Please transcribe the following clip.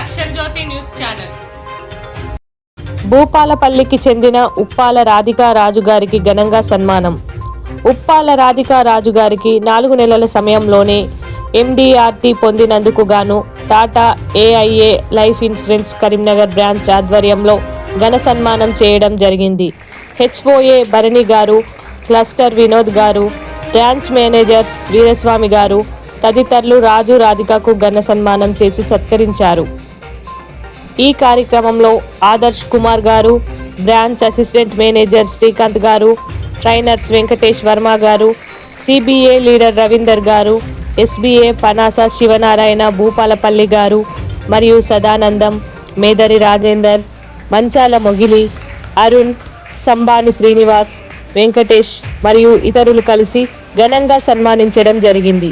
అక్షర్ జ్యోతి news channel. భూపాలపల్లికి చెందిన ఉప్పాల రాధికా రాజు గారికి ఘనంగా సన్మానం. ఉప్పాల రాధికా రాజు గారికి 4 నెలల సమయంలోనే MDRT పొందినందుకు గాను Tata AIA life insurance Karimnagar branch ఆధ్వర్యంలో ఘన సన్మానం చేయడం జరిగింది. HOA భరణి గారు, క్లస్టర్ వినోద్ గారు, బ్రాంచ్ మేనేజర్స్ వీరస్వామి గారు తదితరులు రాజు రాధికకు ఘన సన్మానం చేసి సత్కరించారు. ఈ కార్యక్రమంలో ఆదర్శ్ కుమార్ గారు, బ్రాంచ్ అసిస్టెంట్ మేనేజర్ శ్రీకాంత్ గారు, ట్రైనర్స్ వెంకటేష్ వర్మ గారు, CBA లీడర్ రవీందర్ గారు, SBA పనాస శివనారాయణ భూపాలపల్లి గారు మరియు సదానందం, మేదరి రాజేందర్, మంచాల మొగిలి, అరుణ్, సంబాని శ్రీనివాస్, వెంకటేష్ మరియు ఇతరులు కలిసి ఘనంగా సన్మానించడం జరిగింది.